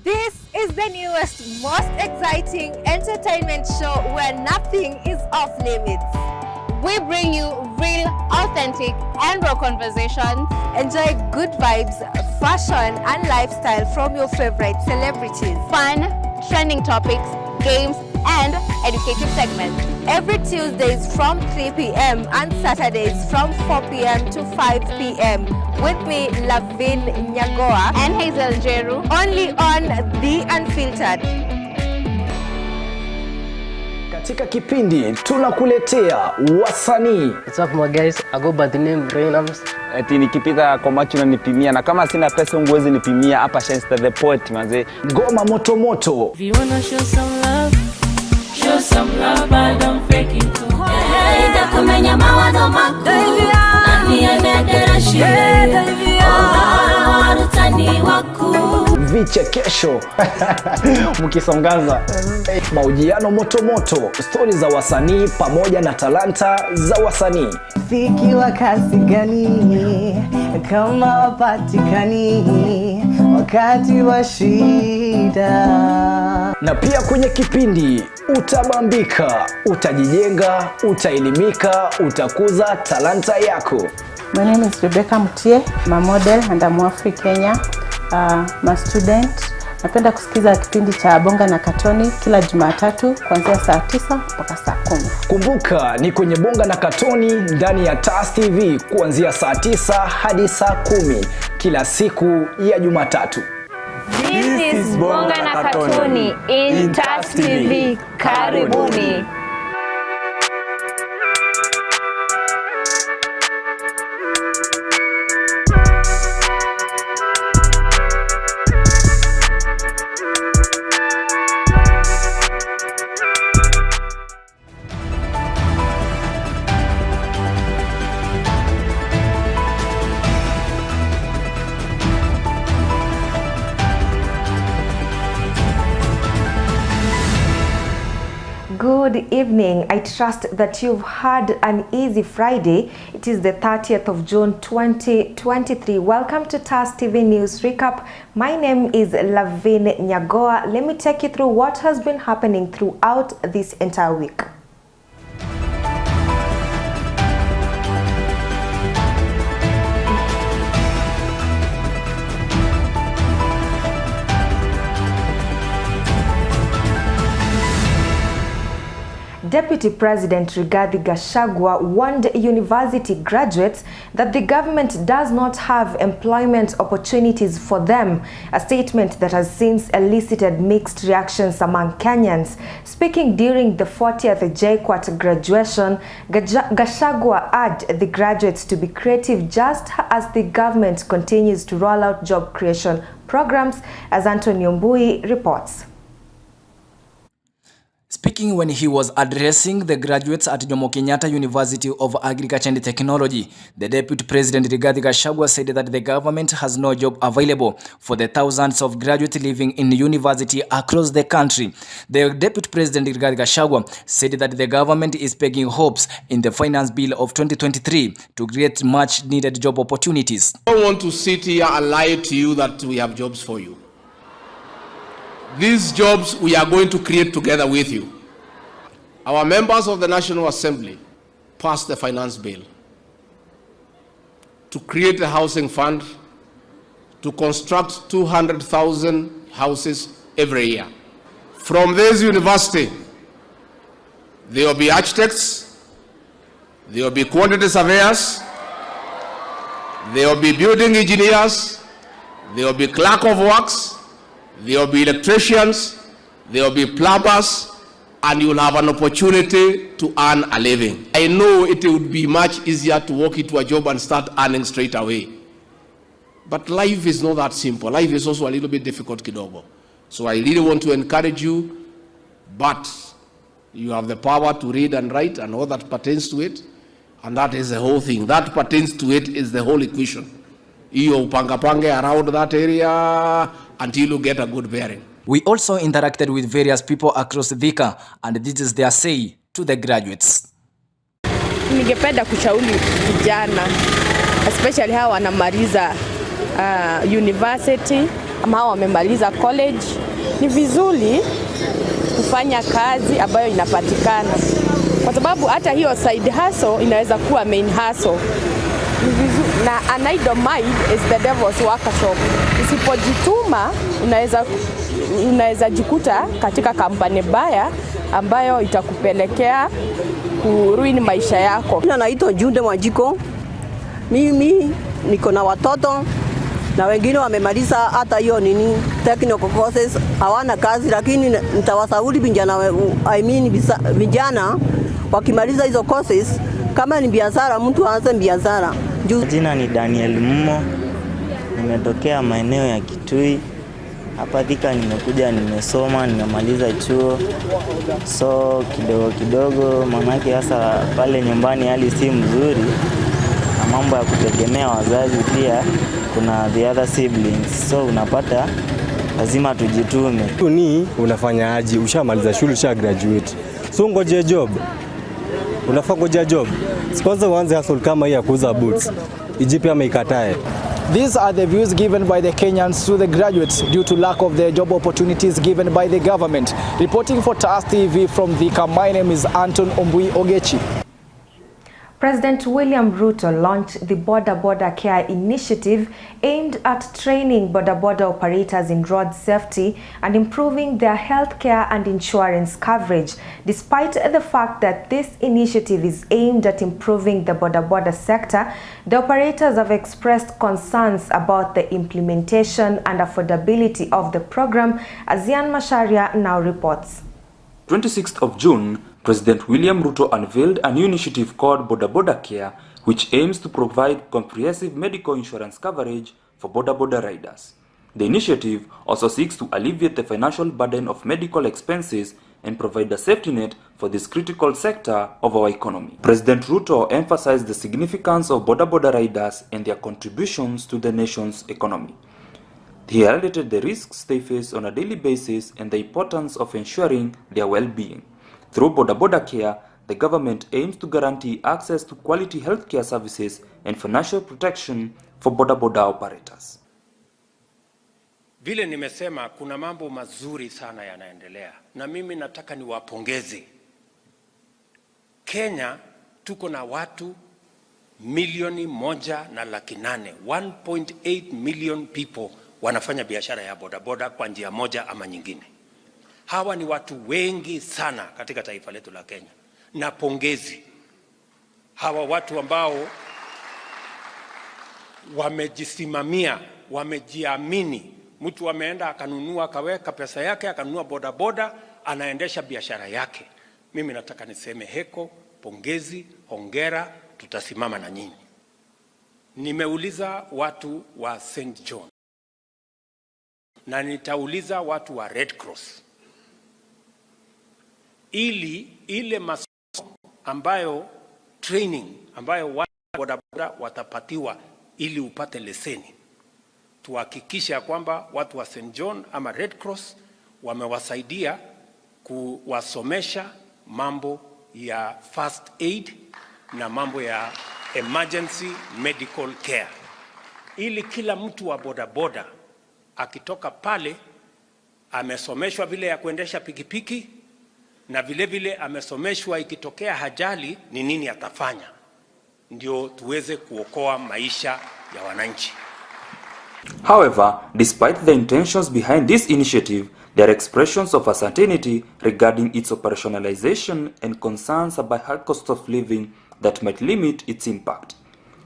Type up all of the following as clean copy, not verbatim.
This is the newest, most exciting entertainment show where nothing is off limits. We bring you real, authentic, and raw conversations. Enjoy good vibes, fashion, and lifestyle from your favorite celebrities. Fun, trending topics, games, and educative segments. Every Tuesdays from 3 p.m. and Saturdays from 4 p.m. to 5 p.m. With me, LAVIN, NYAGOWA, and Hazel Jeru. Only on The Unfiltered. Katika kipindi tunakuletea wasanii. What's up my guys? I go by the name Rainams. Eti nikipita kwa macho na nipimia, na kama sina pesa ungewezi nipimia. Hapa Shenster the Poet manze. Ngoma moto moto. If you wanna show some love, I don't fake it. Ida kumenya mawazo makuu. Nani anedera shire. Oh, utani waku. Vichekesho mkisongaza, mahojiano moto moto, stori za wasanii pamoja na talanta za wasanii. Fiki wa kasi gani kama wapatikani wakati wa shida. Na pia kwenye kipindi utabambika, utajijenga, utaelimika, utakuza talanta yako. My name is Rebecca Mutie, I'm a model and I'm Afri Kenya. I'm a student. Napenda kusikiza kipindi cha Bonga na Katoni kila Jumatatu kuanzia saa 9 mpaka saa 10. Kumbuka ni kwenye Bonga na Katoni ndani ya TAS TV kuanzia saa 9 hadi saa 10 kila siku ya Jumatatu. This is Bonga na Katoni in TAS TV. Karibuni. Good evening. I trust that you've had an easy Friday. It is the 30th of June 2023. Welcome to TAS TV News Recap. My name is LAVIN NYAGOWA. Let me take you through what has been happening throughout this entire week. Deputy President Rigathi Gachagua warned university graduates that the government does not have employment opportunities for them, a statement that has since elicited mixed reactions among Kenyans. Speaking during the 40th JKUAT graduation, Gachagua urged the graduates to be creative just as the government continues to roll out job creation programs, as Anthony Mbui reports. Speaking when he was addressing the graduates at Jomo Kenyatta University of Agriculture and Technology, the Deputy President Rigathi Gachagua said that the government has no job available for the thousands of graduates living in university across the country. The Deputy President Rigathi Gachagua said that the government is pegging hopes in the Finance Bill of 2023 to create much needed job opportunities. I don't want to sit here and lie to you that we have jobs for you. These jobs we are going to create together with you. Our members of the National Assembly passed the finance bill to create a housing fund to construct 200,000 houses every year. From this university, there will be architects, there will be quantity surveyors, there will be building engineers, there will be clerk of works, there will be electricians, there will be plumbers, and you'll have an opportunity to earn a living. I know it would be much easier to walk into a job and start earning straight away. But life is not that simple. Life is also a little bit difficult, kidogo. So I really want to encourage you, but you have the power to read and write and all that pertains to it, and that is the whole thing. That pertains to it is the whole equation. You pangapange around that area until you get a good bearing. We also interacted with various people across Thika, and this is their say to the graduates. Ningependa kushauri vijana especially hawa wanamaliza university ama wamemaliza college, ni vizuri kufanya kazi ambayo inapatikana, kwa sababu hata hiyo side hustle inaweza kuwa main hustle. Na an idle mind is the devil's workshop. Usipojituma unaweza jikuta katika kampani baya ambayo itakupelekea kuruini maisha yako. Naitwa Jude Mwajiko. Mimi niko na watoto na wengine wamemaliza hata hiyo technical courses, hawana kazi, lakini nitawashauri vijana wakimaliza hizo courses, kama ni biashara mtu aanze biashara. Jina ni Daniel Mumo. Nimetokea maeneo ya Kitui. Hapa Thika nimekuja, nimesoma, nimemaliza chuo. So kidogo manake hasa pale nyumbani hali si mzuri. Na mambo ya kutegemea wazazi pia, kuna the other siblings. So unapata lazima tujitume. Ni unafanya aje? Ushamaliza shule, usha graduate. So ngoje job. Unafaa ngoja job. Kwanza uanze hustle kama hii ya kuuza boots. Ijipe ama ikatae. These are the views given by the Kenyans to the graduates due to lack of the job opportunities given by the government. Reporting for TAS TV from Thika, my name is Anton Ombui Ogechi. President William Ruto launched the Border Care initiative aimed at training border operators in road safety and improving their health care and insurance coverage. Despite the fact that this initiative is aimed at improving the border sector, the operators have expressed concerns about the implementation and affordability of the program, as Yan Masharia now reports. 26th of June, President William Ruto unveiled a new initiative called Border Care, which aims to provide comprehensive medical insurance coverage for border riders. The initiative also seeks to alleviate the financial burden of medical expenses and provide a safety net for this critical sector of our economy. President Ruto emphasized the significance of border riders and their contributions to the nation's economy. He highlighted the risks they face on a daily basis and the importance of ensuring their well-being. Through Border Care, the government aims to guarantee access to quality healthcare services and financial protection for border operators. Vile nimesema kuna mambo mazuri sana yanaendelea na mimi nataka niwapongeze. Kenya tuko na watu 1.8 million, 1.8 million people wanafanya biashara ya boda kwa njia moja ama nyingine. Hawa ni watu wengi sana katika taifa letu la Kenya. Na pongezi hawa watu ambao wamejisimamia, wamejiamini. Mtu ameenda akanunua, akaweka pesa yake, akanunua boda, anaendesha biashara yake. Mimi nataka niseme heko, pongezi, hongera, tutasimama na nyinyi. Nimeuliza watu wa St. John na nitauliza watu wa Red Cross, ili ile masomo ambayo training ambayo boda watapatiwa ili upate leseni, tuhakikisha kwamba watu wa St. John ama Red Cross wamewasaidia kuwasomesha mambo ya first aid na mambo ya emergency medical care, ili kila mtu wa boda akitoka pale amesomeshwa vile ya kuendesha pikipiki na vile amesomeshwa ikitokea ajali ni nini atafanya, ndio tuweze kuokoa maisha ya wananchi. However, despite the intentions behind this initiative, there are expressions of uncertainty regarding its operationalization and concerns about high cost of living that might limit its impact.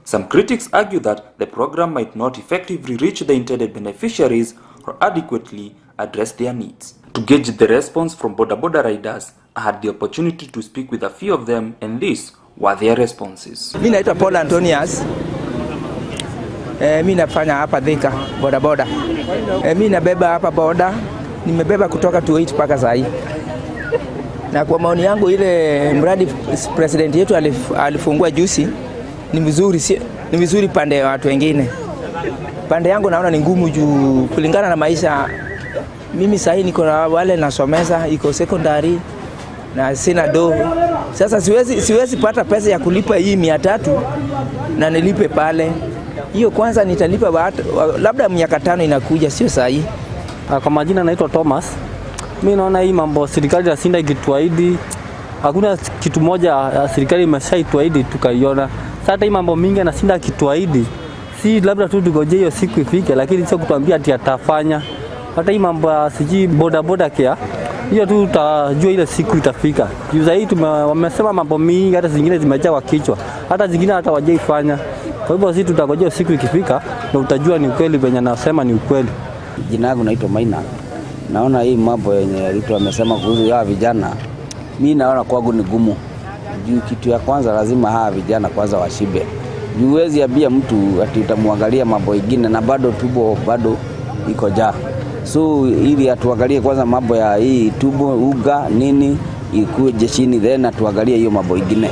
Some critics argue that the program might not effectively reach the intended beneficiaries or adequately address their needs. To gauge the response from border riders, I had the opportunity to speak with a few of them, and these were their responses. Mimi naitwa Paul Antonius. Mimi nafanya hapa Thika boda. Mimi nabeba hapa boda, nimebeba kutoka 28 mpaka saa hii. Na kwa maoni yangu ile mradi president yetu alifungua juzi ni mzuri pande ya watu wengine. Pande yangu naona ni ngumu juu kulingana na maisha. Mimi sasa niko na wale nasomeza, iko secondary na sina do. Sasa siwezi pata pesa ya kulipa hii 300 na nilipe pale. Hiyo kwanza nitalipa labda miaka 5 inakuja, sio sahi. Kwa majina naitwa Thomas. Mimi naona hii mambo serikali yasinda ikituahidi, hakuna kitu moja serikali imeshaituahidi tukaiona. Sasa hii mambo mingi anasinda kituahidi, si labda tu tugoje hiyo siku ifike, lakini sio kutuambia ati atafanya. Hata hii mambo siji boda care, hiyo tu tutajua ile siku itafika. Juza hii wamesema mambo mingi, hata zingine zimejaa kwa kichwa, hata zingine hata wajaifanya. Kwa hivyo sisi tutangojea siku ikifika na utajua ni ukweli venye nasema ni ukweli. Jina langu naitwa Maina. Naona hii mambo yenye Ruto amesema kuhusu hawa vijana, mimi naona kwangu ni gumu. Juu kitu ya kwanza lazima hawa vijana kwanza washibe. Juu huwezi ambia mtu ati utamwangalia mambo mengine na bado tubo bado iko jaa. So ili atuangalie kwanza mambo ya hii tubo uga nini ikuje chini, then atuangalie hiyo mambo mengine.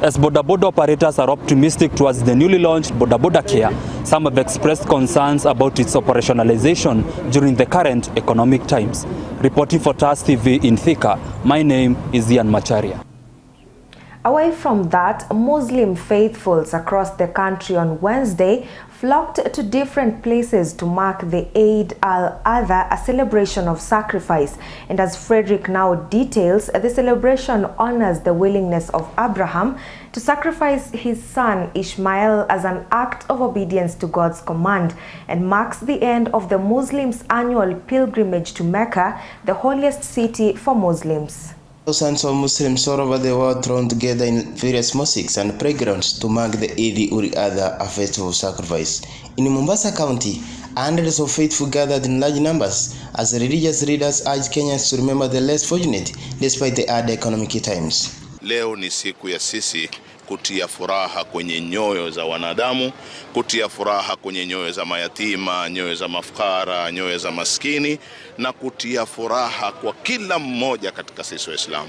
As boda operators are optimistic towards the newly launched boda care, some have expressed concerns about its operationalization during the current economic times. Reporting for TAS TV in Thika, my name is Ian Macharia. Away from that, Muslim faithfuls across the country on Wednesday flocked to different places to mark the Eid al-Adha, a celebration of sacrifice. And as Frederick now details, the celebration honors the willingness of Abraham to sacrifice his son Ishmael as an act of obedience to God's command, and marks the end of the Muslims' annual pilgrimage to Mecca, the holiest city for Muslims. Thousands of Muslims all over the world thrown together in various mosques and playgrounds to mark the Eid ul-Adha, a festival of sacrifice. In Mombasa County, hundreds of faithful gathered in large numbers as religious leaders urged Kenyans to remember the less fortunate despite the hard economic times. Leo ni siku ya sisi kutia furaha kwenye nyoyo za wanadamu, kutia furaha kwenye nyoyo za mayatima, nyoyo za mafukara, nyoyo za maskini, na kutia furaha kwa kila mmoja katika sisi Waislamu.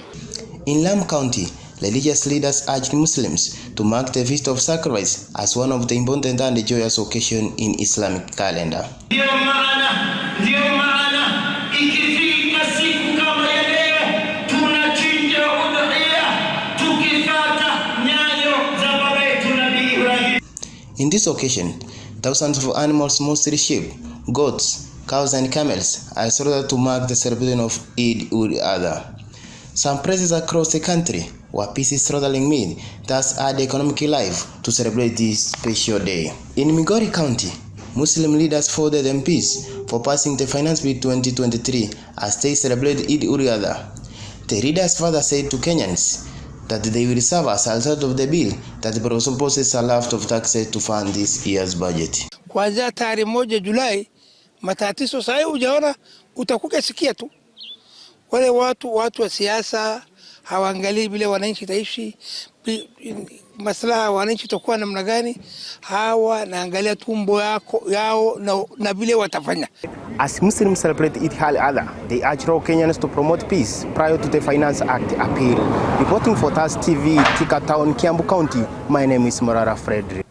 In Lamu County, religious leaders urged Muslims to mark the Feast of Sacrifice as one of the important and joyous occasions in Islamic calendar. In this occasion, thousands of animals, mostly sheep, goats, cows and camels, are slaughtered to mark the celebration of Eid ul-Adha. Some places across the country were busy slaughtering meat, thus add economic life to celebrate this special day. In Migori County, Muslim leaders folded MPs for passing the Finance Bill 2023 as they celebrate Eid ul-Adha. The leaders further said to Kenyans that they will serve as a result of the bill that proposes a lot of taxes to fund this year's budget. Kuanzia tarehe 1 Julai, matatizo sasa hujaona, utakuja sikia tu. Wale watu wa siasa hawaangalii vile wananchi taishi, maslaha wananchi takuwa namna gani, hawa naangalia tumbo yao na vile watafanya. As Muslims celebrate Eid al-Adha, they urge all Kenyans to promote peace prior to the Finance Act appeal. Reporting for TAS TV, Thika Town, Kiambu County, my name is Morara Frederick.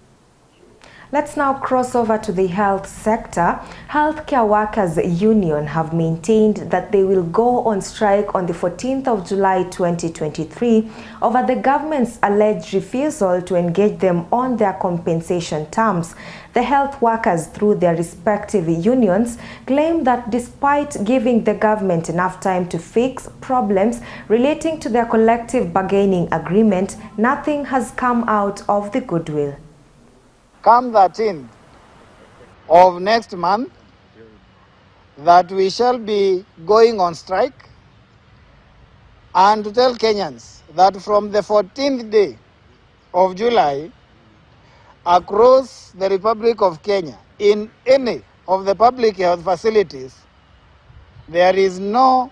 Let's now cross over to the health sector. Healthcare Workers Union have maintained that they will go on strike on the 14th of July 2023 over the government's alleged refusal to engage them on their compensation terms. The health workers, through their respective unions, claim that despite giving the government enough time to fix problems relating to their collective bargaining agreement, nothing has come out of the goodwill. Come 13th of next month, that we shall be going on strike, and to tell Kenyans that from the 14th day of July, across the Republic of Kenya, in any of the public health facilities, there is no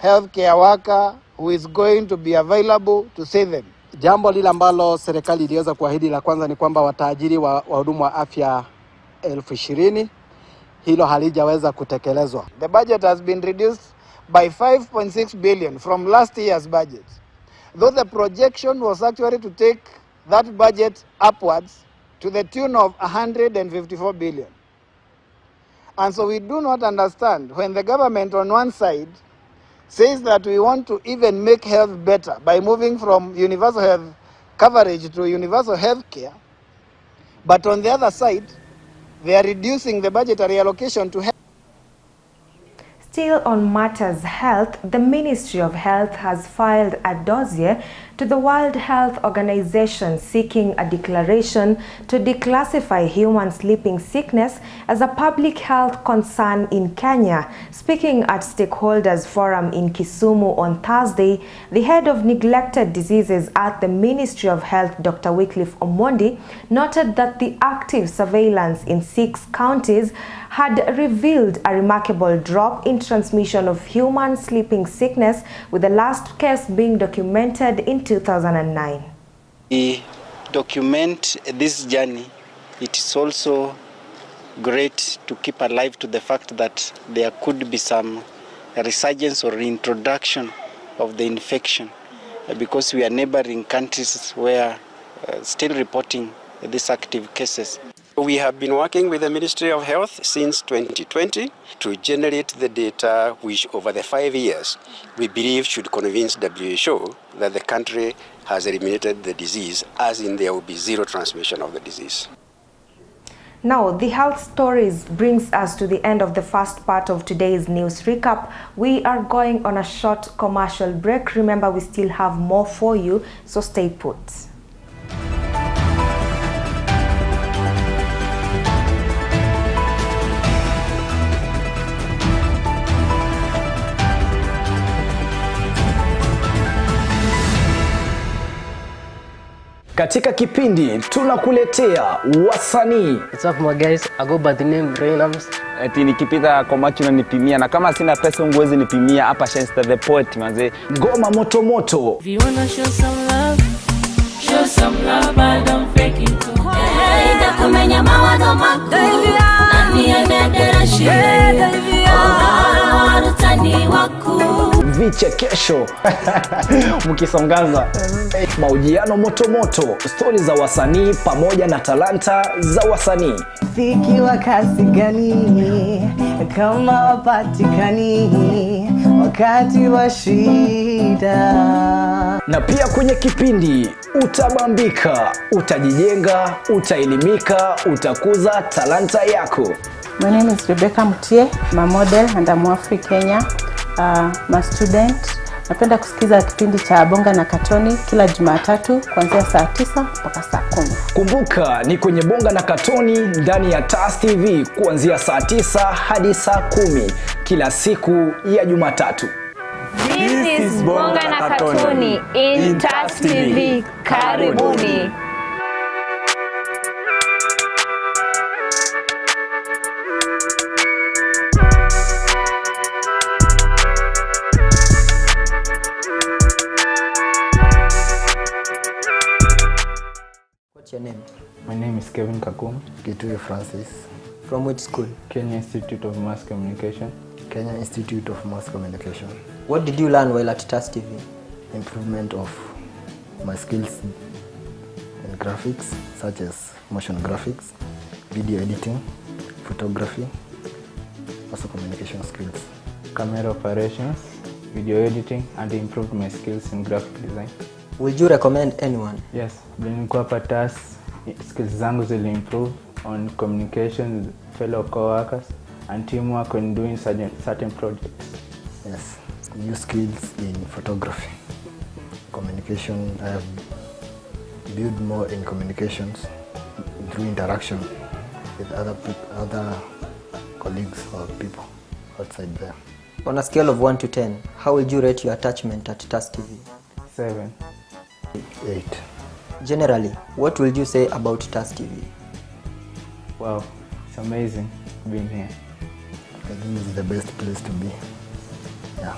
healthcare worker who is going to be available to see them. Jambo lile ambalo serikali iliweza kuahidi la kwanza ni kwamba wataajiri wahudumu wa afya 20,000. Hilo halijaweza kutekelezwa. The budget has been reduced by 5.6 billion from last year's budget, though the projection was actually to take that budget upwards to the tune of 154 billion. And so we do not understand when the government on one side says that we want to even make health better by moving from universal health coverage to universal health care, But on the other side, they are reducing the budgetary allocation to health. Still on matters health, the Ministry of Health has filed a dossier to the World Health Organization seeking a declaration to declassify human sleeping sickness as a public health concern in Kenya. Speaking at Stakeholders Forum in Kisumu on Thursday, the head of neglected diseases at the Ministry of Health, Dr. Wycliffe Omondi, noted that the active surveillance in 6 counties had revealed a remarkable drop in transmission of human sleeping sickness, with the last case being documented in 2009. We document this journey. It is also great to keep alive to the fact that there could be some resurgence or reintroduction of the infection, because we are neighboring countries where still reporting these active cases. We have been working with the Ministry of Health since 2020 to generate the data which over the 5 years we believe should convince WHO that the country has eliminated the disease, as in there will be zero transmission of the disease. Now, the health stories brings us to the end of the first part of today's news recap. We are going on a short commercial break. Remember, we still have more for you, so stay put. Katika kipindi tunakuletea wasanii. What's up my guys? I go by the name Rainams. Eti nikipita kwa macho na nipimia, na kama sina pesa unguwezi nipimia. Hapa Shenster the Poet manze. Ngoma moto moto. If you wanna show some love but don't fake it too. Ida kumenya mawazo mako nani enedera shire warutani waku vichekesho mkisongaza mahojiano moto moto, stori za wasanii pamoja na talanta za wasanii. Fiki wa kasi gani kama wapatikani wakati wa shida. Na pia kwenye kipindi utabambika, utajijenga, utaelimika, utakuza talanta yako. My name is Rebecca Mutie, I'm a model and I'm Afri Kenya. I'm a student. Napenda kusikiza kipindi cha Bonga na Katoni kila Jumatatu kuanzia saa 9 mpaka saa 10. Kumbuka ni kwenye Bonga na Katoni ndani ya TAS TV kuanzia saa 9 hadi saa 10 kila siku ya Jumatatu. This is Bonga na Katoni in TAS TV. Karibuni. What's your name? My name is Kevin Kakum. Gitui Francis. From which school? Kenya Institute of Mass Communication. Kenya Institute of Mass Communication. What did you learn while at TAS TV? Improvement of my skills in graphics, such as motion graphics, video editing, photography, also communication skills. Camera operations, video editing, and improved my skills in graphic design. Would you recommend anyone? Yes, nilikuwa hapa TAS, skills zangu zili improve on communication with fellow co-workers and teamwork when doing certain projects. Yes, new skills in photography. Communication, I have built more in communications through interaction with other colleagues or people outside there. On a scale of 1 to 10, how would you rate your attachment at TAS TV? 7. 8. Generally, what will you say about TAS TV? Wow, it's amazing being here. I think it's the best place to be. Yeah.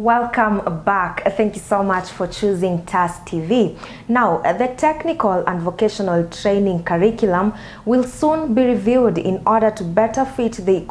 Welcome back. Thank you so much for choosing TAS TV. Now, the technical and vocational training curriculum will soon be reviewed in order to better fit the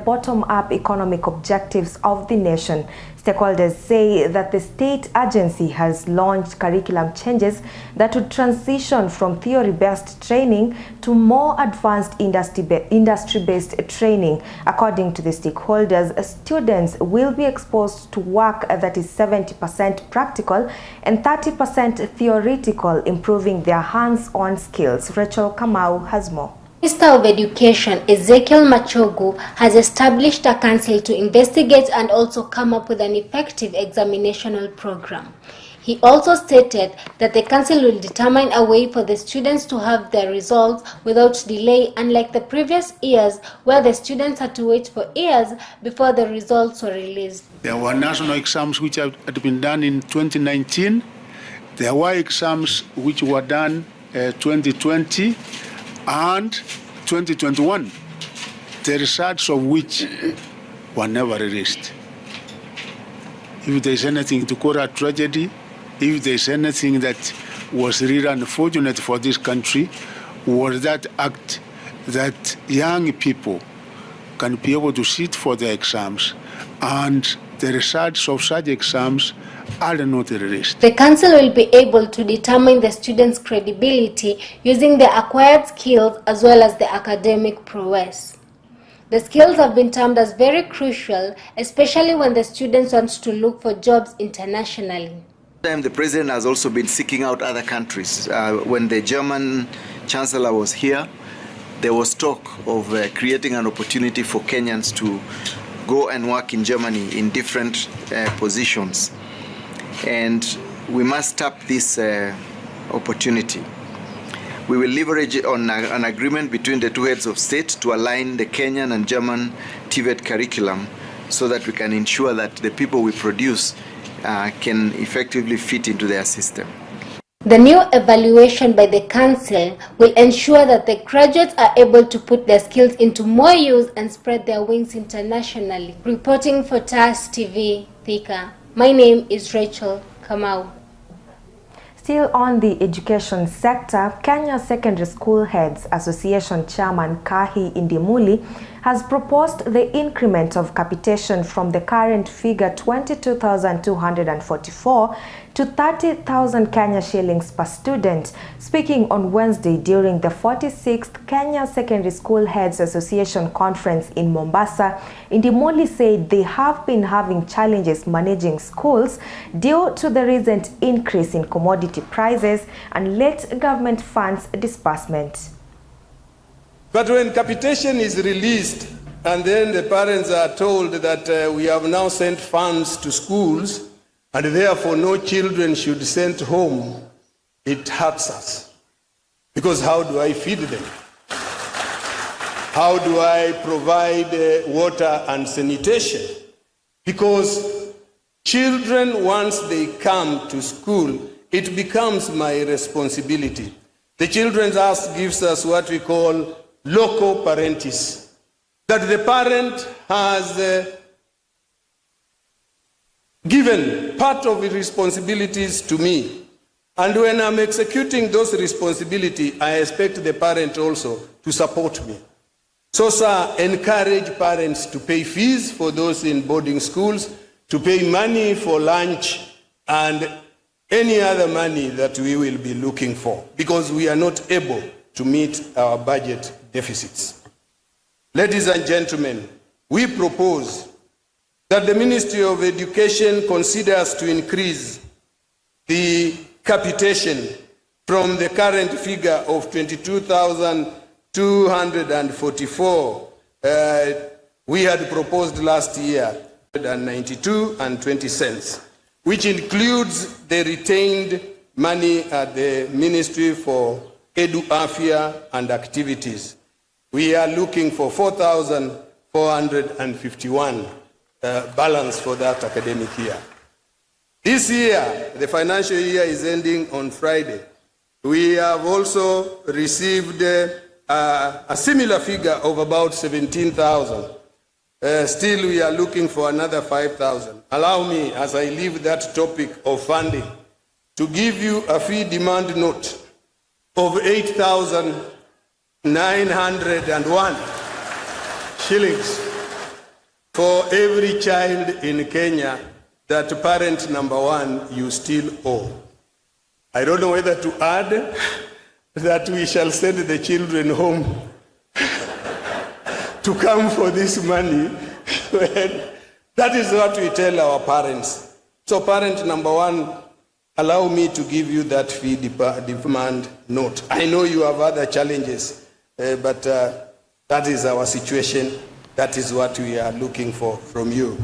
bottom-up economic objectives of the nation. Stakeholders say that the state agency has launched curriculum changes that would transition from theory-based training to more advanced industry-based training. According to the stakeholders, students will be exposed to work that is 70% practical and 30% theoretical, improving their hands-on skills. Rachel Kamau has more. Minister of Education Ezekiel Machogu has established a council to investigate and also come up with an effective examinational program. He also stated that the council will determine a way for the students to have their results without delay, unlike the previous years where the students had to wait for years before the results were released. There were national exams which had been done in 2019. There were exams which were done 2020 and 2021, the results of which were never released. If there's anything to call a tragedy, if there's anything that was really unfortunate for this country, was that act that young people can be able to sit for their exams and the results of such exams are not released. The council will be able to determine the students' credibility using the acquired skills as well as the academic prowess. The skills have been termed as very crucial, especially when the students want to look for jobs internationally. The president has also been seeking out other countries. When the German chancellor was here, there was talk of creating an opportunity for Kenyans to go and work in Germany in different positions. And we must tap this opportunity. We will leverage on an agreement between the two heads of state to align the Kenyan and German TVET curriculum so that we can ensure that the people we produce can effectively fit into their system. The new evaluation by the council will ensure that the graduates are able to put their skills into more use and spread their wings internationally. Reporting for TAS TV, Thika. My name is Rachel Kamau. Still on the education sector, Kenya Secondary School Heads Association Chairman Kahi Indimuli has proposed the increment of capitation from the current figure 22,244 to 30,000 Kenya shillings per student. Speaking on Wednesday during the 46th Kenya Secondary School Heads Association Conference in Mombasa, Indimuli said they have been having challenges managing schools due to the recent increase in commodity prices and late government funds disbursement. But when capitation is released and then the parents are told that we have now sent funds to schools and therefore no children should be sent home, it hurts us. Because how do I feed them? How do I provide water and sanitation? Because children, once they come to school, it becomes my responsibility. The Children's Act gives us what we call loco parentis, that the parent has given part of the responsibilities to me. And when I'm executing those responsibilities, I expect the parent also to support me. So, sir, encourage parents to pay fees for those in boarding schools, to pay money for lunch and any other money that we will be looking for, because we are not able to meet our budget deficits. Ladies and gentlemen, we propose that the Ministry of Education considers to increase the capitation from the current figure of 22,244 we had proposed last year, 92.20 cents, which includes the retained money at the Ministry for Edu Afia and Activities. We are looking for 4,451 balance for that academic year. This year, the financial year is ending on Friday. We have also received a similar figure of about 17,000. Still, we are looking for another 5,000. Allow me, as I leave that topic of funding, to give you a fee demand note of 8,901 shillings for every child in Kenya that parent number one you still owe. I don't know whether to add that we shall send the children home to come for this money. That is what we tell our parents. So parent number one, allow me to give you that fee demand note. I know you have other challenges, but that is our situation. That is what we are looking for from you.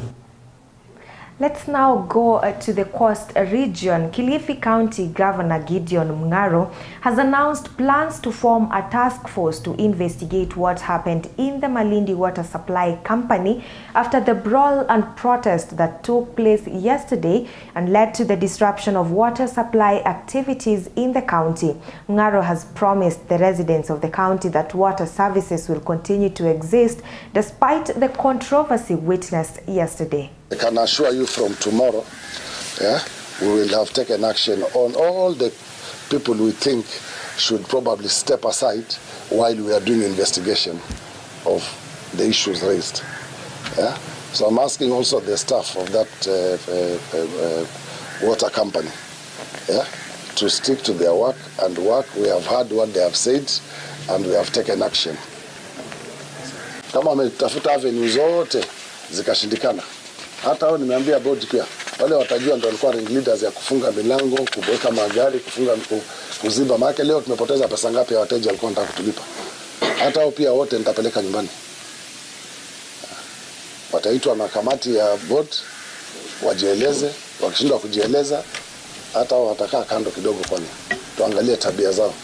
Let's now go to the Coast region. Kilifi County Governor Gideon Mung'aro has announced plans to form a task force to investigate what happened in the Malindi Water Supply Company after the brawl and protest that took place yesterday and led to the disruption of water supply activities in the county. Mung'aro has promised the residents of the county that water services will continue to exist despite the controversy witnessed yesterday. I can assure you from tomorrow, we will have taken action on all the people we think should probably step aside while we are doing investigation of the issues raised. So I'm asking also the staff of that water company to stick to their work and work. We have heard what they have said and we have taken action. Kama wametafuta avenue zote zikashindikana. Hata hao nimeambia board pia wale watajua ndio walikuwa ring leaders ya kufunga milango, kuweka magari, kuziba maana leo tumepoteza pesa ngapi ya wateja walikuwa wanataka kutulipa. Hata hao pia wote nitapeleka nyumbani. Wataitwa na kamati ya board wajieleze, wakishindwa kujieleza hata hao watakaa kando kidogo kwani tuangalie tabia zao.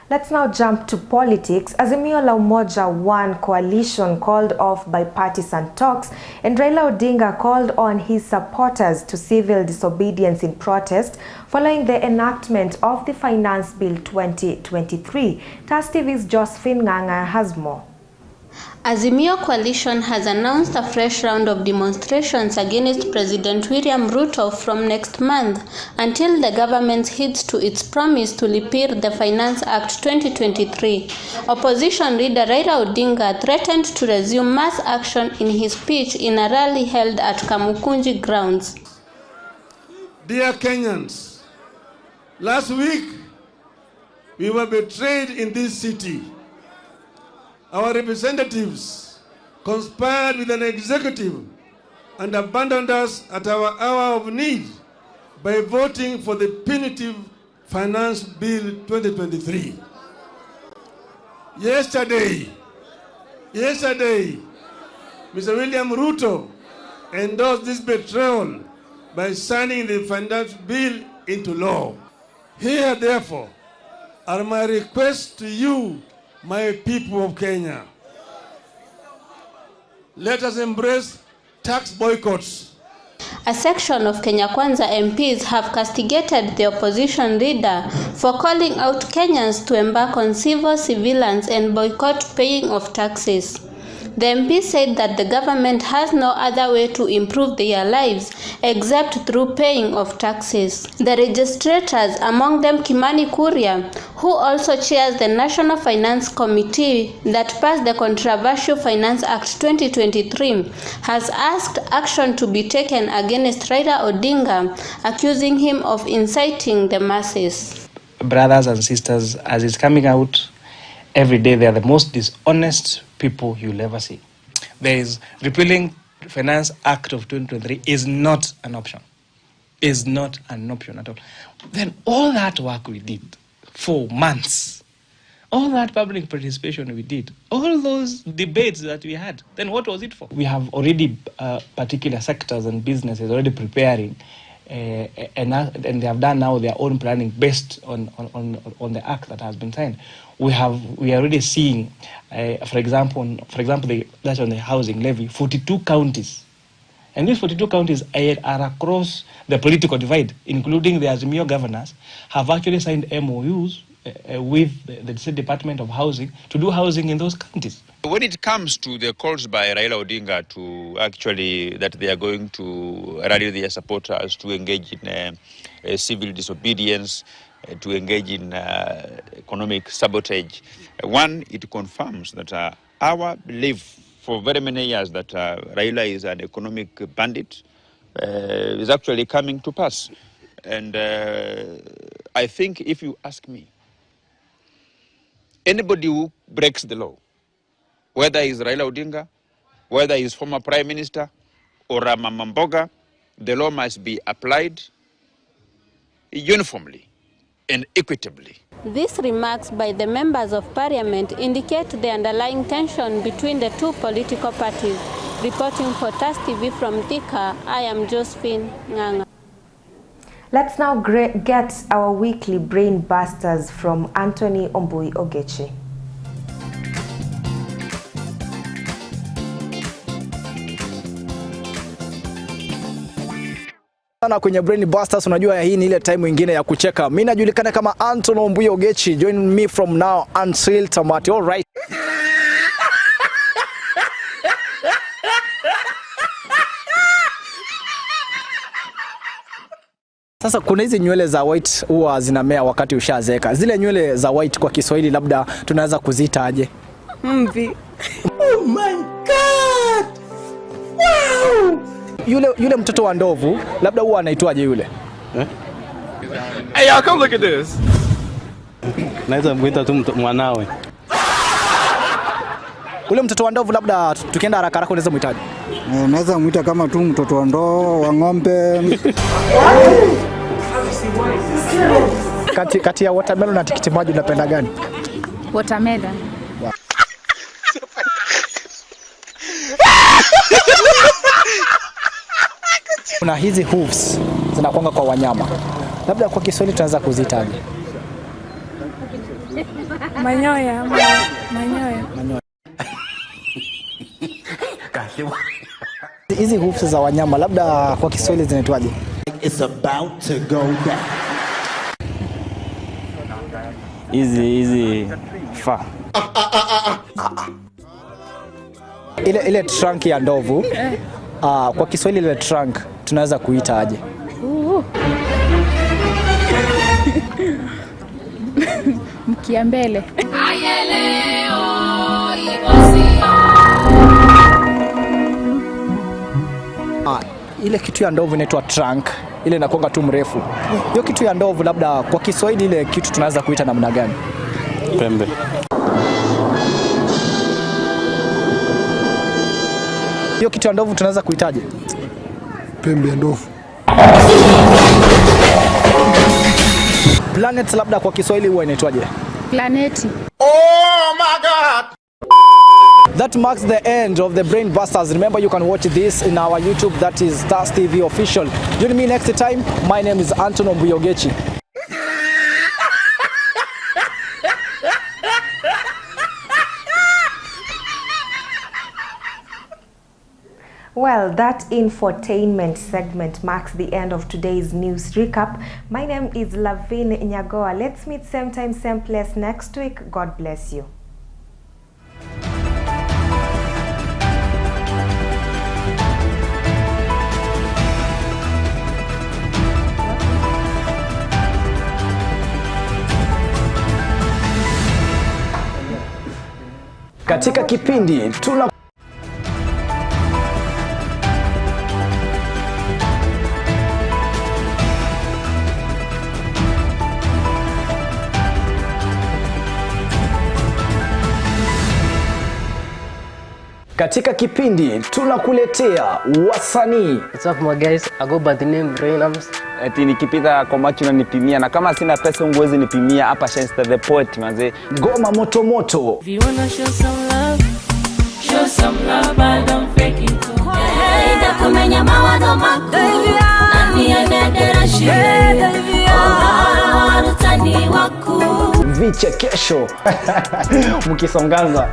Let's now jump to politics. Azimio la Umoja One coalition called off bipartisan talks, and Raila Odinga called on his supporters to civil disobedience in protest following the enactment of the Finance Bill 2023. TAS TV's Josephine Nganga has more. Azimio Coalition has announced a fresh round of demonstrations against President William Ruto from next month until the government heeds to its promise to repeal the Finance Act 2023. Opposition leader Raila Odinga threatened to resume mass action in his speech in a rally held at Kamukunji grounds. Dear Kenyans, last week we were betrayed in this city. Our representatives conspired with an executive and abandoned us at our hour of need by voting for the punitive Finance Bill 2023. Yesterday, Mr. William Ruto endorsed this betrayal by signing the Finance Bill into law. Here, therefore, are my requests to you, my people of Kenya. Let us embrace tax boycotts. A section of Kenya Kwanza MPs have castigated the opposition leader for calling out Kenyans to embark on civil surveillance and boycott paying of taxes. The MP said that the government has no other way to improve their lives except through paying of taxes. The registrators, among them Kimani Kuria, who also chairs the National Finance Committee that passed the controversial Finance Act 2023, has asked action to be taken against Raila Odinga, accusing him of inciting the masses. Brothers and sisters, as it's coming out every day, they are the most dishonest people you'll ever see. There is repealing Finance Act of 2023 is not an option. Is not an option at all. Then all that work we did for months, all that public participation we did, all those debates that we had, then what was it for? We have already particular sectors and businesses already preparing and they have done now their own planning based on the act that has been signed. We are already seeing, for example, that's on the housing levy, 42 counties. And these 42 counties are across the political divide, including the Azimio governors, have actually signed MOUs with the State Department of Housing to do housing in those counties. When it comes to the calls by Raila Odinga to actually that they are going to rally their supporters to engage in civil disobedience, to engage in economic sabotage, one, it confirms that our belief for very many years that Raila is an economic bandit is actually coming to pass. And I think if you ask me, anybody who breaks the law, whether it's Raila Odinga, whether he's former Prime Minister or Mamamboga, the law must be applied uniformly and equitably. These remarks by the members of parliament indicate the underlying tension between the two political parties. Reporting for TAS TV from Thika, I am Josephine Nganga. Let's now get our weekly brain busters from Anthony Ombui Ogechi. Sana kwenye Brain Busters, unajua hii ni ile time nyingine ya kucheka. Mimi najulikana kama Anthony Ombui Ogechi. Join me from now until tamati. All right. Sasa kuna hizi nywele za white huwa zinamea wakati ushazeeka. Zile nywele za white kwa Kiswahili labda tunaweza kuziita aje? Mvi. Oh my god. Wow. Yule mtoto wa ndovu labda huwa anaitwaje yule? Hey y'all, come look at this. Naweza mwita tu mwanawe. Ule mtoto wa ndovu labda tukienda haraka haraka unaweza muitaje? Naweza muita kama tu mtoto wa ndoo wa ng'ombe. Kati ya watermelon na tikiti maji unapenda gani? Watermelon. Wow. Kuna hizi hooves zinakuanga kwa wanyama. Labda kwa Kiswahili tunaweza kuzitaje? Manyoya. Manyoya. Hizi hooves za wanyama labda kwa Kiswahili zinaitwaje? It's about to go down. Hizi fa. Ile trunk ya ndovu. Kwa Kiswahili ile trunk tunaweza kuita aje? Mkia mbele. Ile kitu ya ndovu inaitwa trunk, ile inakuanga tu mrefu. Hiyo kitu ya ndovu labda kwa Kiswahili ile kitu tunaweza kuita namna gani? Pembe. Hiyo kitu ya ndovu tunaweza kuitaje? Pembe ya ndovu. Planet labda kwa Kiswahili huwa inaitwaje? Planeti. Oh my god. That marks the end of the Brain Busters. Remember, you can watch this in our YouTube, that is TAS TV official. Join me next time. My name is Anthony Ombui Ogechi. Well, that infotainment segment marks the end of today's news recap. My name is LAVIN NYAGOWA. Let's meet same time, same place next week. God bless you. Katika kipindi tuna Katika kipindi tunakuletea wasanii. What's up my guys? I go by the name Rainams. Eti nikipita kwa macho na nipimia, na kama sina pesa ungewezi nipimia hapa Shenster the Poet manze. Ngoma moto moto. If you wanna show some love, but don't fake it too. Hey, da kumenya mawado mako. Nani anedera shire. Oh, rutani waku. Vichekesho. Mkisongaza.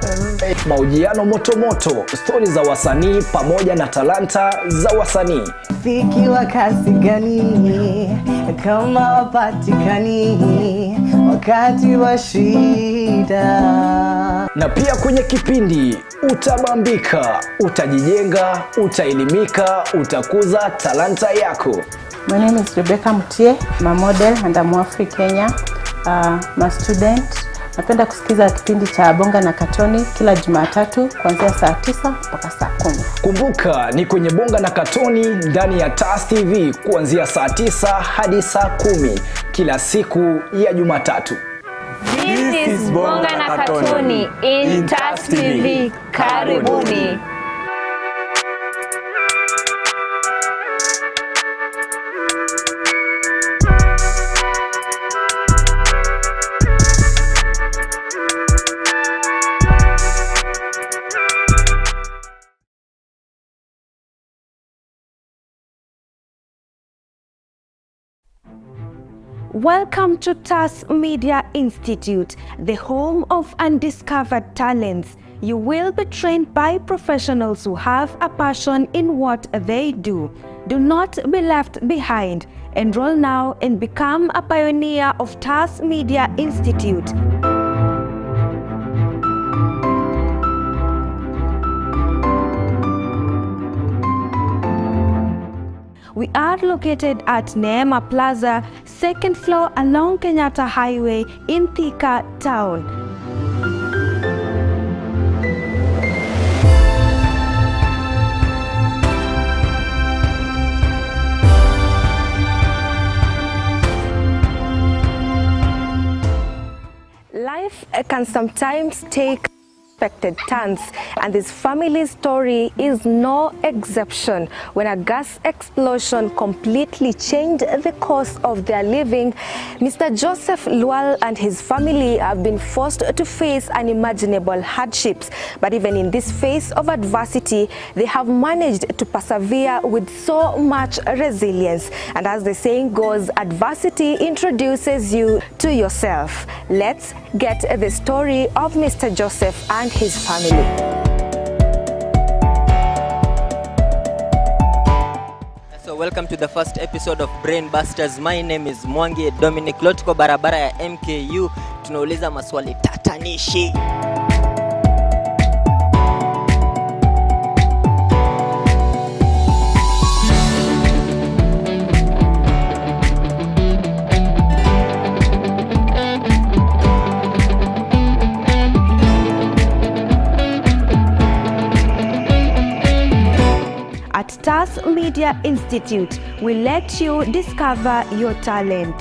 Mahojiano moto moto. Stori za wasanii pamoja na talanta za wasanii. Rafiki wa kasi gani? kama wapatikani wakati wa shida. Na pia kwenye kipindi utabambika, utajijenga, utaelimika, utakuza talanta yako. My name is Rebecca Mutie, I'm a model and I'm Afri Kenya. I'm a student. Napenda kusikiza kipindi cha Bonga na Katoni kila Jumatatu kuanzia saa 9 mpaka saa 10. Kumbuka ni kwenye Bonga na Katoni ndani ya TAS TV kuanzia saa 9 hadi saa 10 kila siku ya Jumatatu. This is Bonga na Katoni in TAS TV. Karibuni. Welcome to TAS Media Institute, the home of undiscovered talents. You will be trained by professionals who have a passion in what they do. Do not be left behind. Enroll now and become a pioneer of TAS Media Institute. We are located at Neema Plaza, 2nd floor along Kenyatta Highway in Thika Town. Life can sometimes take unexpected turns, and this family's story is no exception. When a gas explosion completely changed the course of their living, Mr. Joseph Lual and his family have been forced to face unimaginable hardships. But even in this phase of adversity, they have managed to persevere with so much resilience. And as the saying goes, adversity introduces you to yourself. Let's get the story of Mr. Joseph and his family. So welcome to the first episode of Brain Busters. My name is Mwangi Dominic. Lotko barabara ya MKU. Tunauliza maswali tatanishi. At TAS Media Institute, we let you discover your talent.